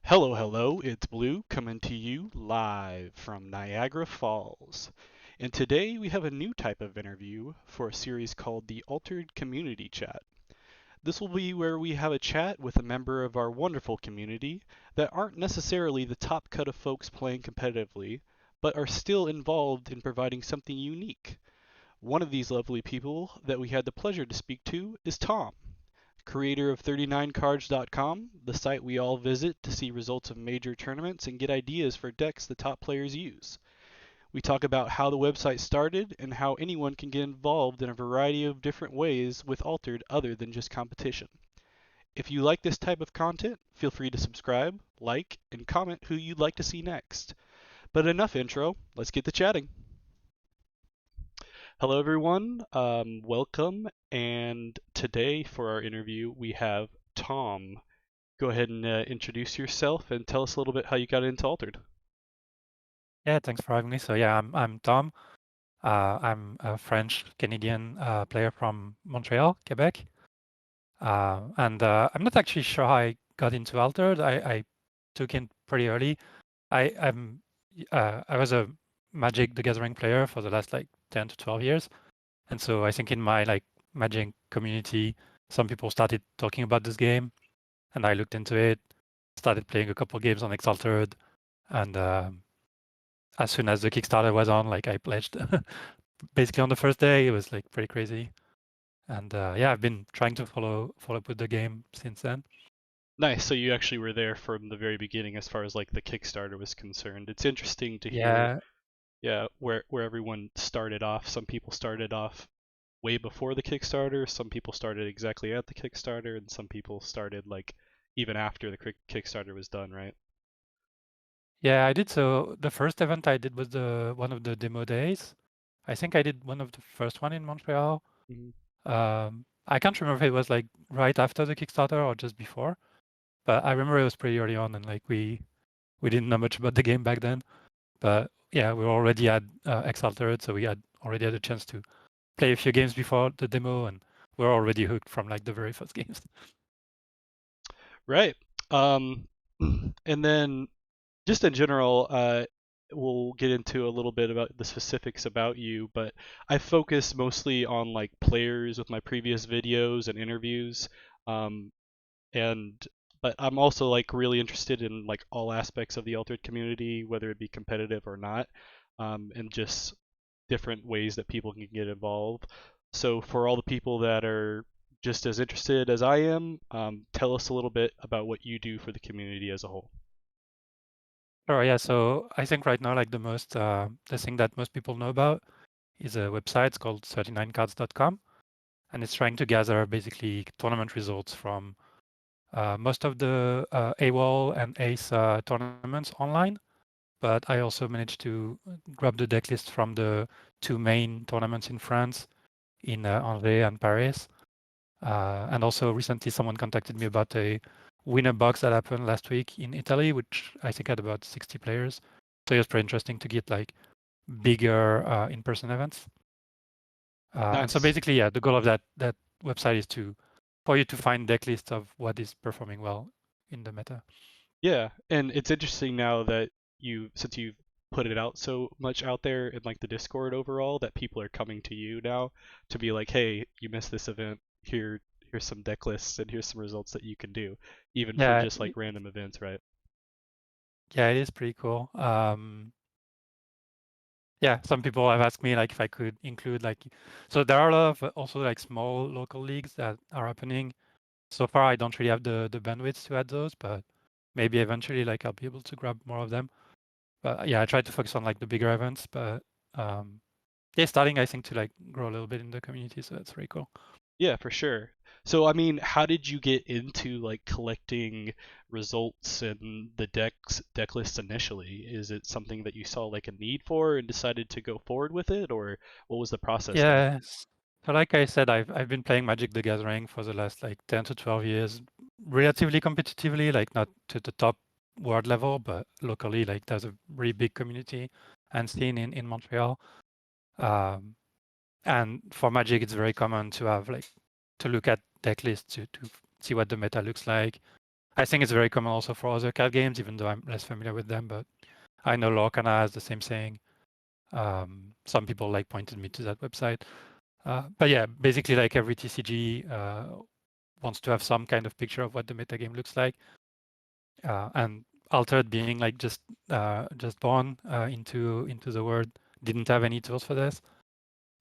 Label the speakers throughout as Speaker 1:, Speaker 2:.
Speaker 1: Hello, hello, it's Blue coming to you live from Niagara Falls. And today we have a new type of interview for a series called the Altered Community Chat. This will be where we have a chat with a member of our wonderful community that aren't necessarily the top cut of folks playing competitively, but are still involved in providing something unique. One of these lovely people that we had the pleasure to speak to is Tom, creator of 39cards.com, the site we all visit to see results of major tournaments and get ideas for decks the top players use. We talk about how the website started and how anyone can get involved in a variety of different ways with Altered other than just competition. If you like this type of content, feel free to subscribe, like, and comment who you'd like to see next. But enough intro, let's get to chatting. Hello, everyone. Welcome. And today for our interview, we have Tom. Go ahead and introduce yourself and tell us a little bit how you got into Altered.
Speaker 2: Yeah, thanks for having me. So yeah, I'm Tom. I'm a French Canadian player from Montreal, Quebec, and I'm not actually sure how I got into Altered. I took in pretty early. I was a Magic the Gathering player for the last like 10 to 12 years, and so I think in my like Magic community, some people started talking about this game, and I looked into it, started playing a couple games on Exalted, and as soon as the Kickstarter was on, like I pledged basically on the first day. It was like pretty crazy. And yeah, I've been trying to follow up with the game since then.
Speaker 1: Nice. So you actually were there from the very beginning as far as like the Kickstarter was concerned. It's interesting to hear,
Speaker 2: Yeah,
Speaker 1: yeah, where everyone started off. Some people started off way before the Kickstarter, some people started exactly at the Kickstarter, and some people started like even after the Kickstarter was done, right?
Speaker 2: yeah, I did. So the first event I did was the one of the demo days. I think I did one of the first one in Montreal.
Speaker 1: Mhm.
Speaker 2: I can't remember if it was like right after the Kickstarter or just before, but I remember it was pretty early on, and like we didn't know much about the game back then. But yeah, we already had Exalted, so we had already had a chance to play a few games before the demo, and we're already hooked from like the very first games.
Speaker 1: Right. Um, and then just in general, we'll get into a little bit about the specifics about you, but I focus mostly on like players with my previous videos and interviews. Um, and but I'm also like really interested in like all aspects of the altered community, whether it be competitive or not, and just different ways that people can get involved. So for all the people that are just as interested as I am, tell us a little bit about what you do for the community as a whole.
Speaker 2: Sure, yeah. So I think right now, like the thing that most people know about is a website. It's called 39cards.com, and it's trying to gather basically tournament results from most of the AWOL and ACE tournaments online. But I also managed to grab the deck list from the two main tournaments in France, in Angers and Paris. And also recently someone contacted me about a winner box that happened last week in Italy, which I think had about 60 players. So it was pretty interesting to get like bigger in-person events. And so
Speaker 1: Nice.
Speaker 2: basically, yeah, the goal of that website is for you to find deck lists of what is performing well in the meta.
Speaker 1: Yeah, and it's interesting now that since you've put it out so much out there in like the Discord overall, that people are coming to you now to be like, hey, you missed this event. Here's some deck lists and here's some results that you can do, even for
Speaker 2: Yeah,
Speaker 1: just like random events, right?
Speaker 2: yeah, it is pretty cool. Yeah, some people have asked me like if I could include like, so there are a lot of also like small local leagues that are happening. So far, I don't really have the bandwidth to add those, but maybe eventually like I'll be able to grab more of them. But yeah, I try to focus on like the bigger events, but um, yeah, starting I think to like grow a little bit in the community, so that's pretty cool.
Speaker 1: Yeah, for sure. So, I mean, how did you get into like collecting results and the deck lists initially? Is it something that you saw like a need for and decided to go forward with it, or what was the process there?
Speaker 2: Yes. So like I said, I've been playing Magic the Gathering for the last like 10 to 12 years, relatively competitively, like not to the top world level, but locally, like there's a really big community and scene in Montreal. Um, and for Magic, it's very common to have like to look at deck lists to see what the meta looks like. I think it's very common also for other card games, even though I'm less familiar with them. But I know Lorcana has the same thing. Some people like pointed me to that website. But yeah, basically like every TCG wants to have some kind of picture of what the metagame looks like. And Altered being like just born into the world, didn't have any tools for this.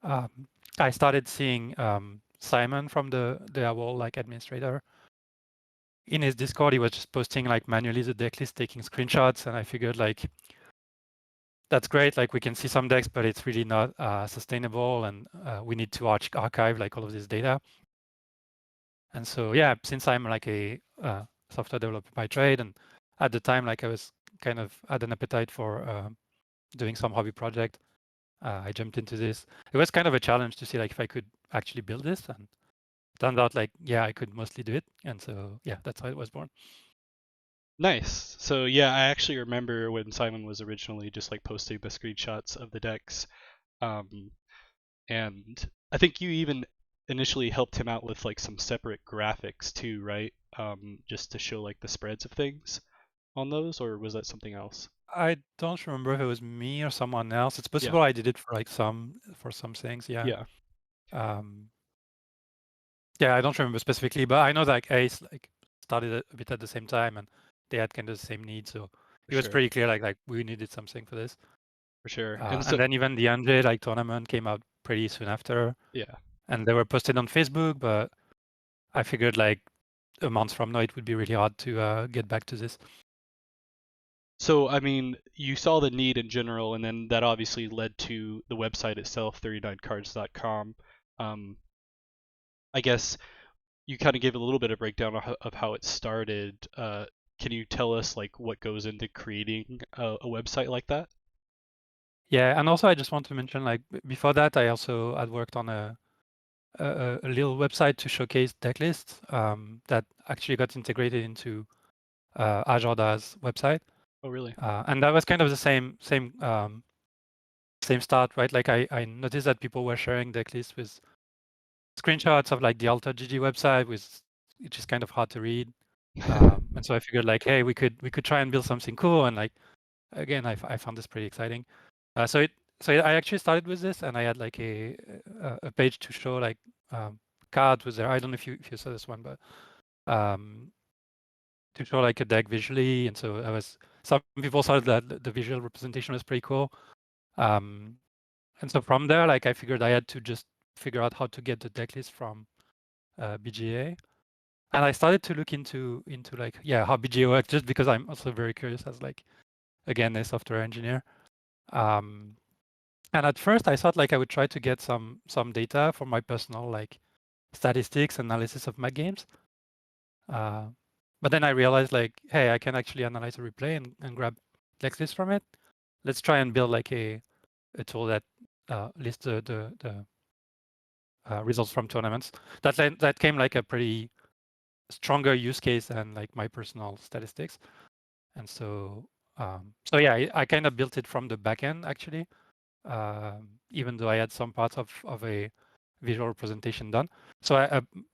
Speaker 2: Um, I started seeing Simon from the AWOL like administrator in his Discord. He was just posting like manually the deck list, taking screenshots, and I figured like that's great. Like we can see some decks, but it's really not sustainable, and we need to archive like all of this data. And so yeah, since I'm like a software developer by trade, and at the time like I was kind of had an appetite for doing some hobby project, I jumped into this. It was kind of a challenge to see like if I could actually build this, and it turned out like yeah, I could mostly do it. And so yeah, that's how it was born.
Speaker 1: Nice. So yeah, I actually remember when Simon was originally just like posting the screenshots of the decks. Um, and I think you even initially helped him out with like some separate graphics too, right? Just to show like the spreads of things on those, or was that something else?
Speaker 2: I don't remember if it was me or someone else. It's
Speaker 1: Yeah,
Speaker 2: possible I did it for like for some things, yeah.
Speaker 1: yeah,
Speaker 2: Um, yeah, I don't remember specifically, but I know that like Ace like started a bit at the same time, and they had kind of the same needs, so
Speaker 1: for
Speaker 2: it was
Speaker 1: sure,
Speaker 2: pretty clear like we needed something for this.
Speaker 1: for sure. And so
Speaker 2: And then even the NJ like tournament came out pretty soon after,
Speaker 1: yeah.
Speaker 2: and they were posted on Facebook, but I figured like a month from now it would be really hard to get back to this.
Speaker 1: So I mean, you saw the need in general, and then that obviously led to the website itself, 39cards.com. Um, I guess you kind of gave a little bit of breakdown of how it started. Can you tell us like what goes into creating a website like that?
Speaker 2: Yeah, and also I just want to mention like before that I also had worked on a little website to showcase deck lists that actually got integrated into Ajoda's website,
Speaker 1: Oh, really?
Speaker 2: and that was kind of the same start, right? Like I noticed that people were sharing deck lists with screenshots of like the Alta GG website, which is kind of hard to read, and so I figured like, hey, we could try and build something cool, and like again, I found this pretty exciting. Uh, so it I actually started with this, and I had like a page to show like cards was there. I don't know if you saw this one, but um, to show like a deck visually, and so I was some people thought that the visual representation was pretty cool. Um, and so from there, like I figured I had to just figure out how to get the deck list from BGA, and I started to look into like yeah how BGA works, just because I'm also very curious as like again a software engineer. Um, And at first, I thought like I would try to get some data for my personal like statistics analysis of my games. Uh, but then I realized like, hey, I can actually analyze a replay and grab text list from it. Let's try and build like a tool that lists the results from tournaments. That came like a pretty stronger use case than like my personal statistics. And so yeah, I kind of built it from the backend actually. Even though I had some parts of a visual representation done. So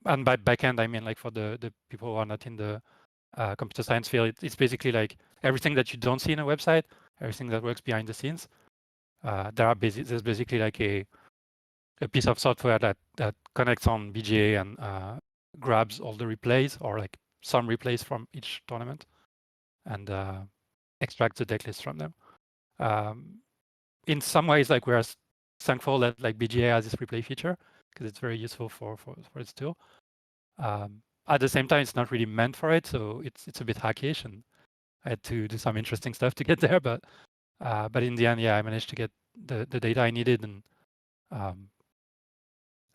Speaker 2: and by backend, I mean like for the people who are not in the computer science field, it's basically like everything that you don't see in a website, everything that works behind the scenes. There's basically like a piece of software that connects on BGA and grabs all the replays or like some replays from each tournament and extracts the deck list from them. Um, in some ways, like we're thankful that like BGA has this replay feature because it's very useful for its tool. At the same time, it's not really meant for it, so it's a bit hackish, and I had to do some interesting stuff to get there. But in the end, yeah, I managed to get the data I needed, um,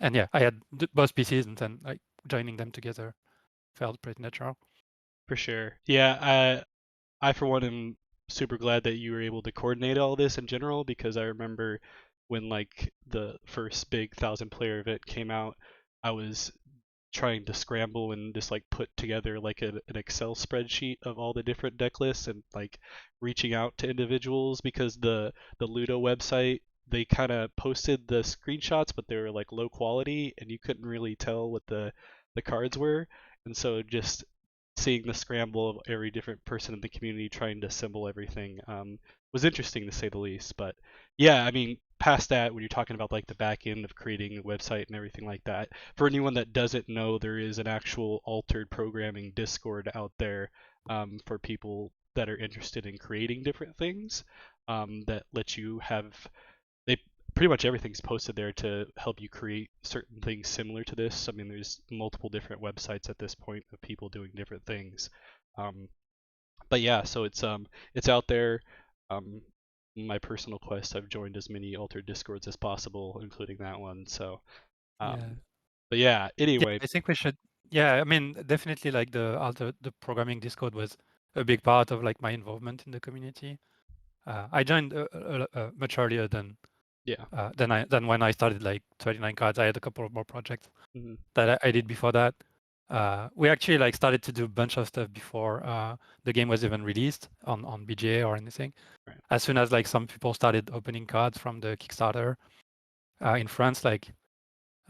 Speaker 2: and yeah, I had both PCs, and then like joining them together felt pretty natural.
Speaker 1: For sure. Yeah, I for one am super glad that you were able to coordinate all this in general because I remember when like the first big 1,000 player event came out, I was trying to scramble and just like put together like an Excel spreadsheet of all the different deck lists and like reaching out to individuals because the Ludo website they kind of posted the screenshots but they were like low quality and you couldn't really tell what the cards were and so just seeing the scramble of every different person in the community trying to assemble everything was interesting to say the least. But yeah, I mean, past that, when you're talking about like the back end of creating a website and everything like that, for anyone that doesn't know, there is an actual altered programming Discord out there for people that are interested in creating different things that let you have they pretty much everything's posted there to help you create certain things similar to this. I mean, there's multiple different websites at this point of people doing different things. Um, but yeah, so it's out there. Um, my personal quest, I've joined as many altered discords as possible, including that one. So,
Speaker 2: Yeah.
Speaker 1: but yeah.
Speaker 2: Yeah,
Speaker 1: Anyway,
Speaker 2: I think we should. Yeah, I mean, definitely like the programming Discord was a big part of like my involvement in the community. I joined much earlier
Speaker 1: yeah.
Speaker 2: than when I started like 39 cards. I had a couple of more projects
Speaker 1: Hmm.
Speaker 2: that I did before that. We actually like started to do a bunch of stuff before the game was even released on BGA or anything.
Speaker 1: Right.
Speaker 2: As soon as like some people started opening cards from the Kickstarter in France, like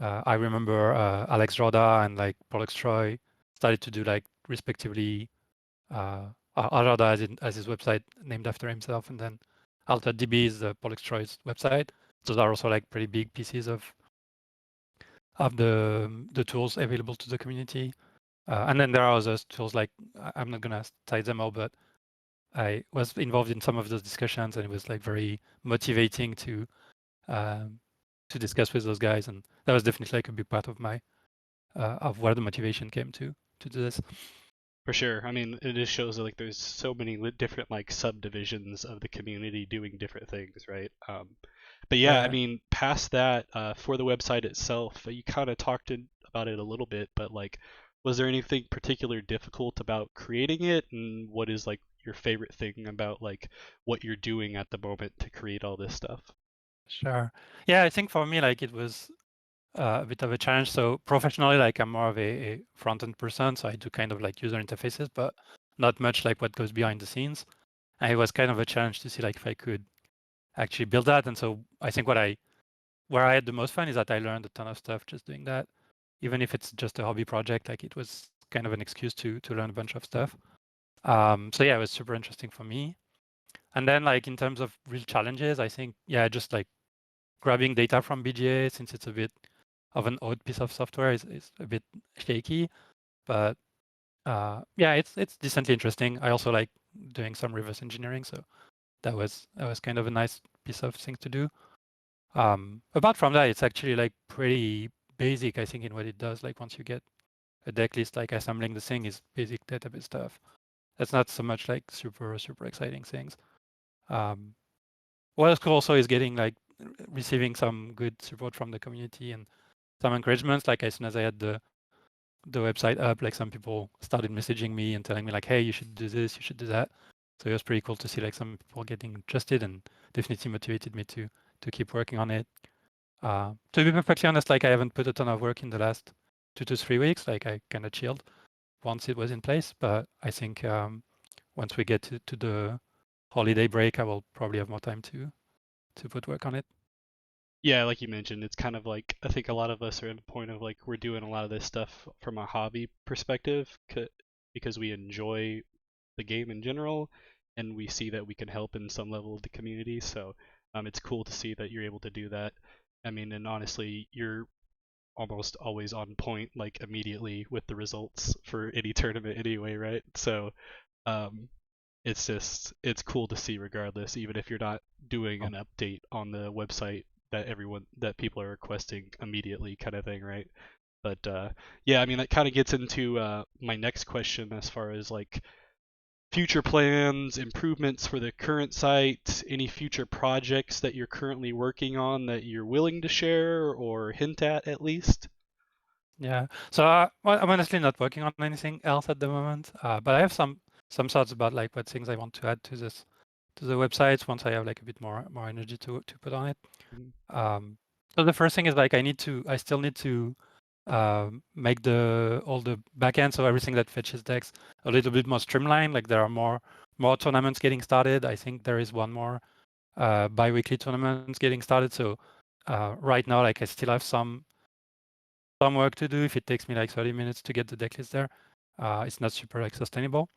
Speaker 2: I remember Alex Jorda and like Pollux Troy started to do like respectively Jorda as his website named after himself, and then AlterDB is Pollux Troy's website. Those are also like pretty big pieces of the tools available to the community. And then there are other tools like I'm not gonna cite them all, but I was involved in some of those discussions, and it was like very motivating um, to discuss with those guys, and that was definitely like a big part of where the motivation came to do this.
Speaker 1: For sure. I mean, it just shows that like there's so many different like subdivisions of the community doing different things, right? But yeah, I
Speaker 2: Yeah,
Speaker 1: mean, past that, for the website itself, you kind of about it a little bit, but like, was there anything particular difficult about creating it, and what is like your favorite thing about like what you're doing at the moment to create all this stuff?
Speaker 2: sure. Yeah, I think for me, like it was a bit of a challenge. So professionally, like I'm more of a front-end person, so I do kind of like user interfaces, but not much like what goes behind the scenes. And it was kind of a challenge to see like if I could actually build that. And so I think where I had the most fun is that I learned a ton of stuff just doing that. Even if it's just a hobby project, like it was kind of an excuse to learn a bunch of stuff. So yeah, it was super interesting for me. And then like in terms of real challenges, I think yeah, just like grabbing data from BGA since it's a bit of an odd piece of software is a bit shaky, but yeah, it's decently interesting. I also like doing some reverse engineering, so that was kind of a nice piece of thing to do. Apart from that, it's actually like pretty basic, I think, in what it does. Like once you get a deck list, like assembling the thing is basic database stuff. That's not so much like super exciting things. Um, what is cool also is getting like receiving some good support from the community and some encouragements. Like as soon as I had the website up, like some people started messaging me and telling me like, hey, you should do this, you should do that. So it was pretty cool to see like some people getting interested and definitely motivated me to keep working on it. To be perfectly honest, like I haven't put a ton of work in the last 2 to 3 weeks. Like I kind of chilled once it was in place, but I think once we get to the holiday break, I will probably have more time to put work on it.
Speaker 1: Yeah, like you mentioned, it's kind of like I think a lot of us are at a point of like we're doing a lot of this stuff from a hobby perspective because we enjoy the game in general, and we see that we can help in some level of the community. So it's cool to see that you're able to do that. I mean, and honestly, you're almost always on point, like immediately with the results for any tournament anyway, right? So um, it's cool to see regardless, even if you're not doing
Speaker 2: Oh,
Speaker 1: an update on the website that people are requesting immediately, kind of thing, right? But yeah, I mean that kind of gets into my next question as far as like future plans, improvements for the current site, any future projects that you're currently working on that you're willing to share or hint at least.
Speaker 2: yeah. So well, I'm honestly not working on anything else at the moment, but I have some thoughts about like what things I want to add to the websites once I have like a bit more energy to put on it.
Speaker 1: Mhm.
Speaker 2: Um, so the first thing is like I still need to make all the backend, so everything that fetches decks a little bit more streamlined. Like there are more tournaments getting started. I think there is one more bi-weekly tournament getting started. So right now, like I still have some work to do if it takes me like 30 minutes to get the deck list there. it's not super like sustainable.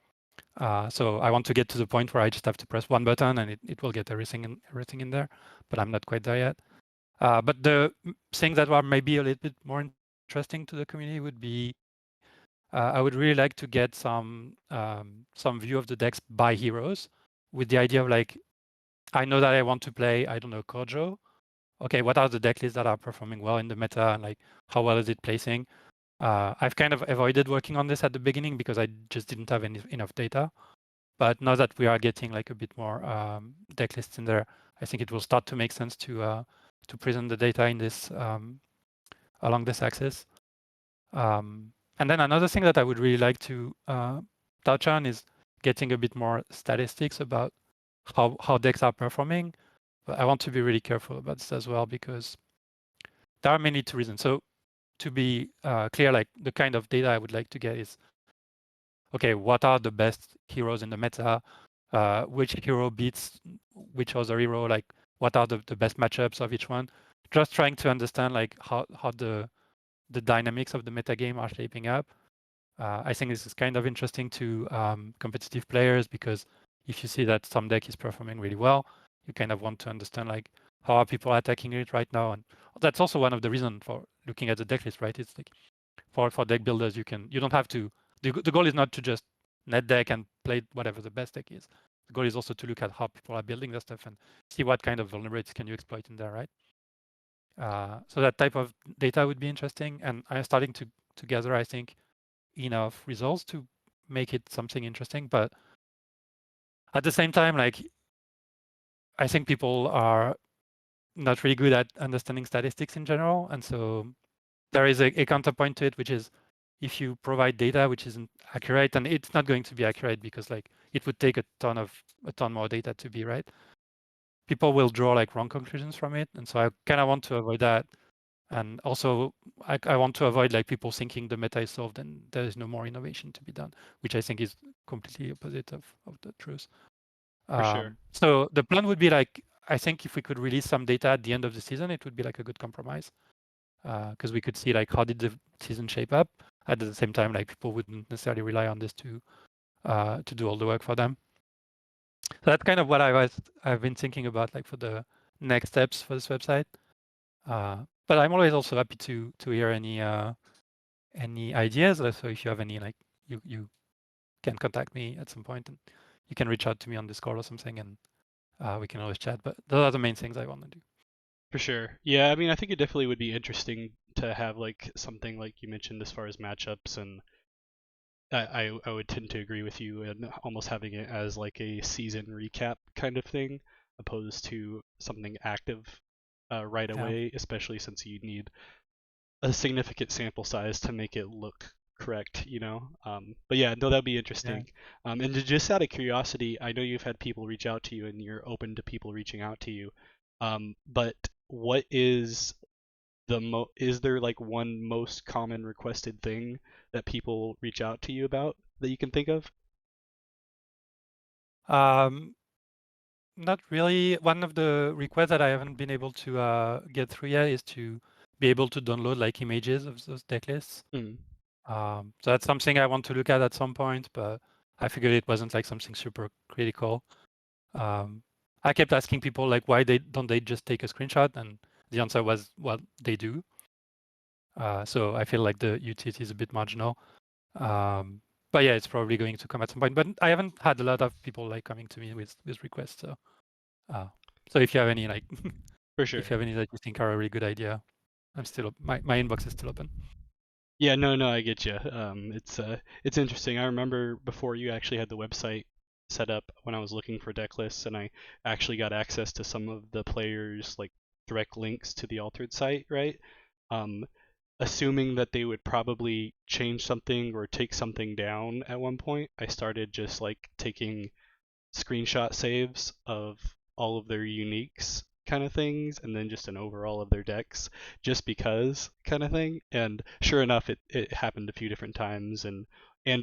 Speaker 2: So I want to get to the point where I just have to press one button and it will get everything in there, but I'm not quite there yet. But the things that are maybe a little bit more interesting to the community would be I would really like to get some view of the decks by heroes, with the idea of like, I know that I want to play, I don't know, Kojo. Okay, what are the deck lists that are performing well in the meta, and like how well is it placing? I've kind of avoided working on this at the beginning because I just didn't have enough data. But now that we are getting like a bit more deck lists in there, I think it will start to make sense to present the data in this along this axis. And then another thing that I would really like to touch on is getting a bit more statistics about how decks are performing. But I want to be really careful about this as well because there are many two reasons. So to be clear, like the kind of data I would like to get is, okay, what are the best heroes in the meta? Which hero beats which other hero? Like what are the best matchups of each one? Just trying to understand like how the dynamics of the meta game are shaping up. I think this is kind of interesting to competitive players because if you see that some deck is performing really well, you kind of want to understand like how are people attacking it right now, and that's also one of the reasons for looking at the deck list, right? It's like for deck builders, you don't have to. The goal is not to just net deck and play whatever the best deck is. The goal is also to look at how people are building their stuff and see what kind of vulnerabilities can you exploit in there, right? So that type of data would be interesting, and I'm starting to gather, I think, enough results to make it something interesting. But at the same time, like I think people are not really good at understanding statistics in general, and so there is a counterpoint to it, which is if you provide data which isn't accurate, and it's not going to be accurate because like it would take a ton more data to be right. People will draw like wrong conclusions from it, and so I kind of want to avoid that. And also, I want to avoid like people thinking the meta is solved and there is no more innovation to be done, which I think is completely opposite of the truth.
Speaker 1: For sure.
Speaker 2: So the plan would be like, I think if we could release some data at the end of the season, it would be like a good compromise because we could see like how did the season shape up. At the same time, like people wouldn't necessarily rely on this to do all the work for them. So that's kind of what I've been thinking about like for the next steps for this website. But I'm always also happy to hear any ideas. So if you have any, like you can contact me at some point, and you can reach out to me on Discord or something, and we can always chat. But those are the main things I want to do.
Speaker 1: For sure. Yeah, I mean, I think it definitely would be interesting to have like something like you mentioned as far as matchups, and I would tend to agree with you in almost having it as like a season recap kind of thing, opposed to something active right
Speaker 2: Yeah,
Speaker 1: away, especially since you need a significant sample size to make it look correct, you know. But yeah, no, that'd be
Speaker 2: yeah.
Speaker 1: interesting. And just out of curiosity, I know you've had people reach out to you, and you're open to people reaching out to you. But what is is there like one most common requested thing that people reach out to you about that you can think of?
Speaker 2: Um, Not really. One of the requests that I haven't been able to get through yet is to be able to download like images of those deck lists.
Speaker 1: Mm,
Speaker 2: So that's something I want to look at some point, but I figured it wasn't like something super critical. Um, I kept asking people like why they just take a screenshot, and the answer was well they do. So I feel like the utility is a bit marginal. Um, but yeah, it's probably going to come at some point. But I haven't had a lot of people like coming to me with requests. Uh, so if you have any like
Speaker 1: for
Speaker 2: if
Speaker 1: sure.
Speaker 2: you have any that you think are a really good idea, I'm still my inbox is still open.
Speaker 1: Yeah, no, no, I get you. It's interesting. I remember before you actually had the website set up when I was looking for deck lists, and I actually got access to some of the players' like direct links to the altered site, right? Um, Assuming that they would probably change something or take something down at one point, I started just like taking screenshot saves of all of their uniques kind of things and then just an overall of their decks just because kind of thing. And sure enough, it happened a few different times, and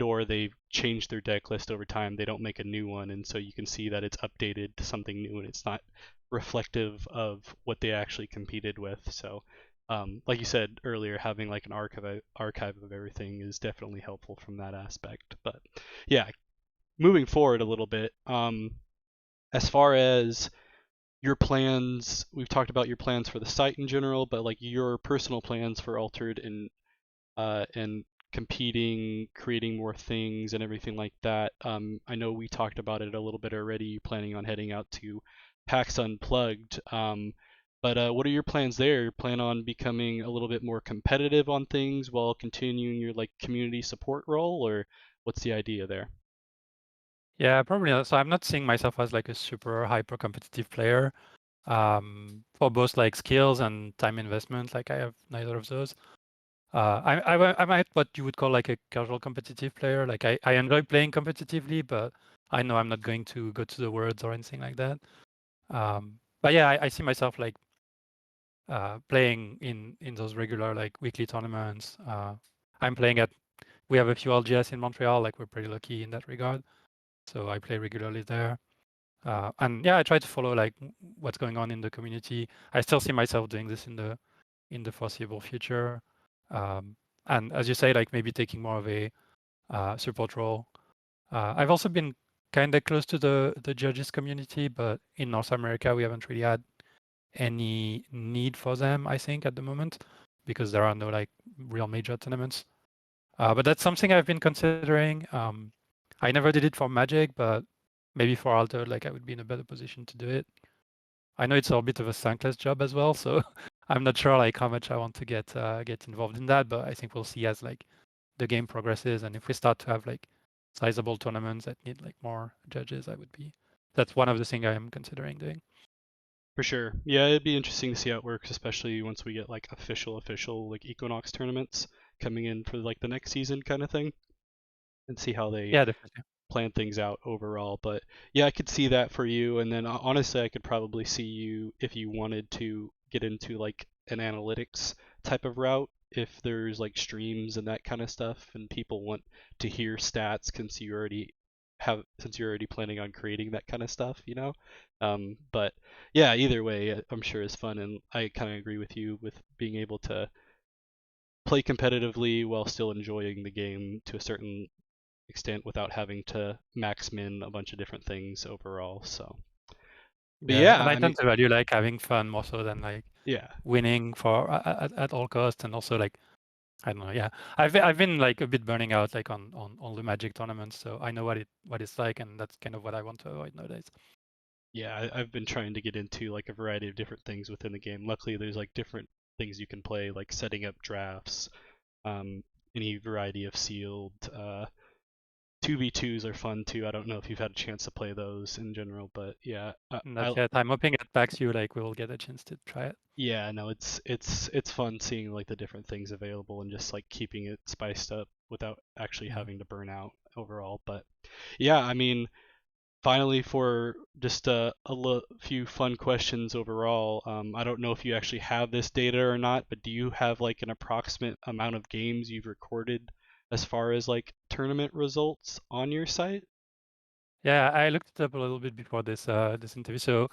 Speaker 1: or they've changed their deck list over time. They don't make a new one, and so you can see that it's updated to something new and it's not reflective of what they actually competed with. So like you said earlier, having like an archive of everything is definitely helpful from that aspect. But yeah, moving forward a little bit, as far as your plans, we've talked about your plans for the site in general, but like your personal plans for Altered and competing, creating more things, and everything like that. I know we talked about it a little bit already. Planning on heading out to PAX Unplugged. But what are your plans there? You plan on becoming a little bit more competitive on things while continuing your like community support role, or what's the idea there?
Speaker 2: Yeah, probably not. So I'm not seeing myself as like a super hyper competitive player. For both like skills and time investment, like I have neither of those. I might what you would call like a casual competitive player. Like I enjoy playing competitively, but I know I'm not going to go to the worlds or anything like that. But yeah, I see myself like playing in those regular like weekly tournaments. I'm playing at we have a few LGS in Montreal. Like we're pretty lucky in that regard. So I play regularly there. And yeah, I try to follow like what's going on in the community. I still see myself doing this in the foreseeable future. Um, and as you say, like maybe taking more of a support role. I've also been kind of close to the judges community, but in North America, we haven't really had any need for them, I think, at the moment, because there are no like real major tournaments. But that's something I've been considering. I never did it for Magic, but maybe for Alter, like I would be in a better position to do it. I know it's a bit of a thankless job as well, so I'm not sure like how much I want to get involved in that. But I think we'll see as like the game progresses, and if we start to have like sizable tournaments that need like more judges, I would be. That's one of the things I am considering doing.
Speaker 1: For sure. Yeah, it'd be interesting to see how it works, especially once we get like official like Equinox tournaments coming in for like the next season kind of thing, and see how they
Speaker 2: Yeah, definitely.
Speaker 1: plan things out overall. But yeah, I could see that for you. And then honestly, I could probably see you if you wanted to get into like an analytics type of route. If there's like streams and that kind of stuff, and people want to hear stats since you're already planning on creating that kind of stuff, you know. But yeah, either way, I'm sure is fun, and I kind of agree with you with being able to play competitively while still enjoying the game to a certain extent without having to max min a bunch of different things overall. So, but
Speaker 2: Yeah,
Speaker 1: yeah,
Speaker 2: and I
Speaker 1: I mean,
Speaker 2: tend to value like having fun more so than like
Speaker 1: yeah,
Speaker 2: winning for at all costs, and also like I don't know. Yeah, I've been like a bit burning out like on the Magic tournaments, so I know what it's like, and that's kind of what I want to avoid nowadays.
Speaker 1: yeah, I've been trying to get into like a variety of different things within the game. Luckily, there's like different things you can play, like setting up drafts, um, any variety of sealed. 2v2s are fun too. I don't know if you've had a chance to play those in general, but yeah,
Speaker 2: Not yet. I'm hoping at PAX you like will get a chance to try it.
Speaker 1: yeah, no, it's fun seeing like the different things available and just like keeping it spiced up without actually
Speaker 2: Yeah.
Speaker 1: having to burn out overall. But yeah, I mean, finally for just few fun questions overall. I don't know if you actually have this data or not, but do you have like an approximate amount of games you've recorded as far as like tournament results on your site?
Speaker 2: Yeah, I looked it up a little bit before this interview. So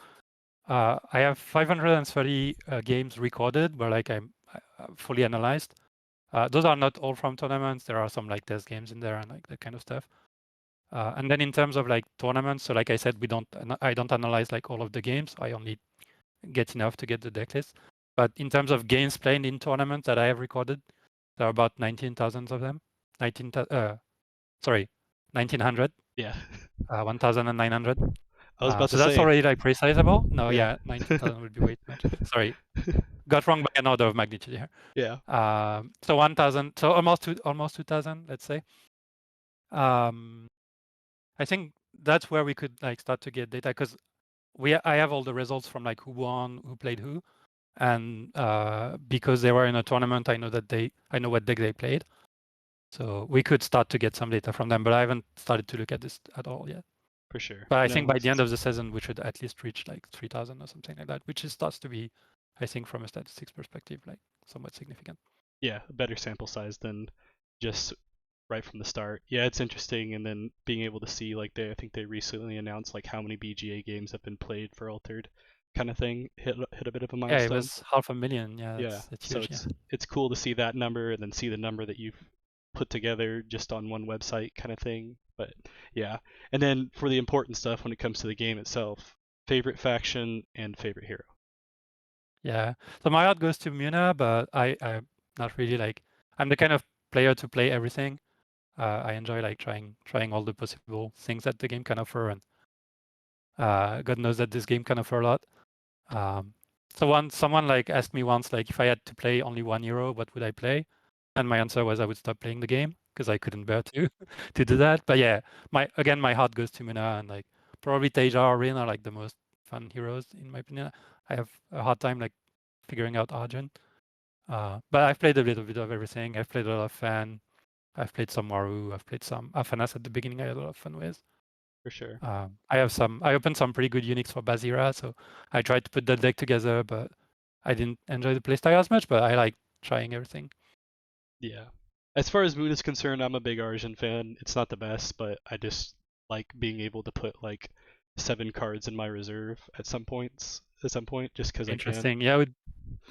Speaker 2: I have 530 games recorded, but like I'm fully analyzed. Those are not all from tournaments. There are some like test games in there and like that kind of stuff. And then in terms of like tournaments, so like I said, I don't analyze like all of the games. I only get enough to get the deck list. But in terms of games played in tournaments that I have recorded, there are about 19,000 of them. 19, sorry, 1900,
Speaker 1: Yeah.
Speaker 2: 1,900.
Speaker 1: I was about to
Speaker 2: So that's
Speaker 1: say,
Speaker 2: already like precisable. No,
Speaker 1: yeah.
Speaker 2: yeah, 19,000 would be way too much. Sorry, got wrong by an order of magnitude here.
Speaker 1: Yeah,
Speaker 2: So 1,000, so almost 2,000, let's say. Um, I think that's where we could like start to get data because I have all the results from like who won, who played who, and because they were in a tournament, I know what deck they played. So we could start to get some data from them, but I haven't started to look at this at all yet.
Speaker 1: for sure.
Speaker 2: But I
Speaker 1: No,
Speaker 2: think by
Speaker 1: makes
Speaker 2: the end
Speaker 1: sense.
Speaker 2: of the season, we should at least reach like 3,000 or something like that, which starts to be, I think, from a statistics perspective, like somewhat significant.
Speaker 1: Yeah, a better sample size than just right from the start. Yeah, it's interesting, and then being able to see like I think they recently announced like how many BGA games have been played for Altered kind of thing hit a bit of a
Speaker 2: Yeah, it
Speaker 1: milestone.
Speaker 2: was 500,000. Yeah,
Speaker 1: Yeah,
Speaker 2: it's
Speaker 1: so
Speaker 2: huge. Yeah.
Speaker 1: it's cool to see that number and then see the number that you've put together just on one website kind of thing. But yeah, and then for the important stuff when it comes to the game itself, favorite faction and favorite hero.
Speaker 2: Yeah. So my heart goes to Muna, but I'm not really like I'm the kind of player to play everything. I enjoy like trying all the possible things that the game can offer, and God knows that this game can offer a lot. Um, so once someone like asked me once like if I had to play only one hero, what would I play? And my answer was I would stop playing the game because I couldn't bear to to do that. But yeah, my heart goes to Muna, and like probably Teja or Rin are like the most fun heroes in my opinion. I have a hard time like figuring out Arjun. But I've played a little bit of everything. I've played a lot of Fan. I've played some Maru. I've played some Afanas at the beginning. I had a lot of fun with.
Speaker 1: For sure.
Speaker 2: I opened some pretty good Unix for Bazira, so I tried to put that deck together, but I didn't enjoy the playstyle as much. But I like trying everything.
Speaker 1: Yeah. As far as Moon is concerned, I'm a big Arjun fan. It's not the best, but I just like being able to put like 7 cards in my reserve at some point, just because I can.
Speaker 2: Interesting. Yeah,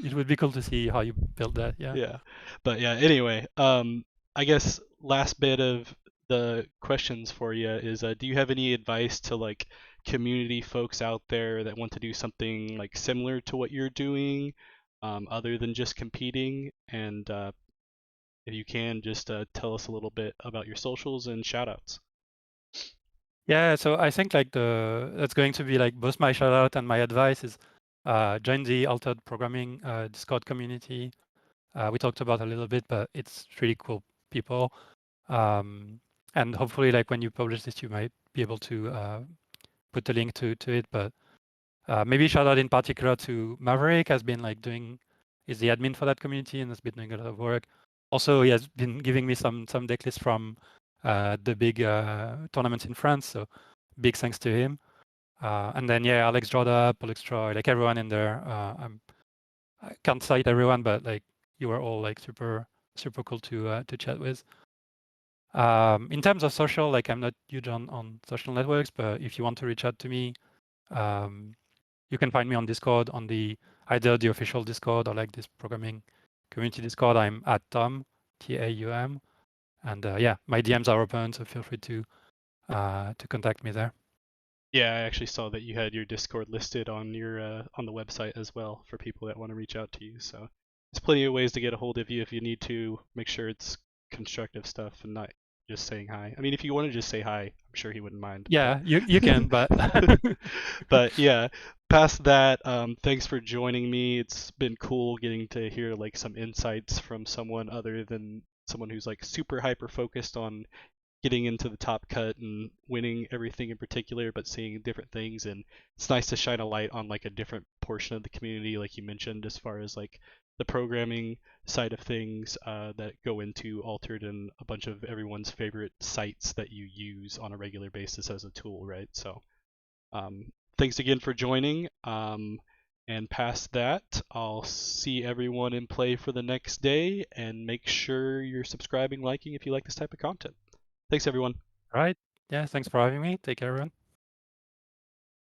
Speaker 2: it would be cool to see how you build that. Yeah.
Speaker 1: Yeah. But yeah, anyway, I guess last bit of the questions for you is do you have any advice to like community folks out there that want to do something like similar to what you're doing, other than just competing? And if you can, just tell us a little bit about your socials and shoutouts.
Speaker 2: Yeah. So I think like that's going to be like both my shout out and my advice is join the Altered Programming Discord community. We talked about a little bit, but it's really cool people. And hopefully, like when you publish this, you might be able to put a link to it. But maybe shout out in particular to Maverick, has been like is the admin for that community and has been doing a lot of work. Also, he has been giving me some deck lists from the big tournaments in France. So big thanks to him. And then yeah, Alex Droda, Alex Troy, like everyone in there. I can't cite everyone, but like you were all like super cool to chat with. In terms of social, like I'm not huge on social networks, but if you want to reach out to me, um, you can find me on Discord on either the official Discord or like this programming community Discord. I'm at Taum, Taum, and yeah, my DMs are open, so feel free to contact me there.
Speaker 1: Yeah, I actually saw that you had your Discord listed on the website as well for people that want to reach out to you. So there's plenty of ways to get a hold of you if you need to. Make sure it's constructive stuff and not just saying hi. I mean, if you want to just say hi, I'm sure he wouldn't mind.
Speaker 2: Yeah, you can, but
Speaker 1: But yeah, past that, thanks for joining me. It's been cool getting to hear like some insights from someone other than someone who's like super hyper focused on getting into the top cut and winning everything in particular, but seeing different things. And it's nice to shine a light on like a different portion of the community, like you mentioned, as far as like the programming side of things that go into Altered and a bunch of everyone's favorite sites that you use on a regular basis as a tool, right? So thanks again for joining. And past that, I'll see everyone in play for the next day, and make sure you're subscribing, liking if you like this type of content. Thanks, everyone.
Speaker 2: all right. Yeah, thanks for having me. Take care, everyone.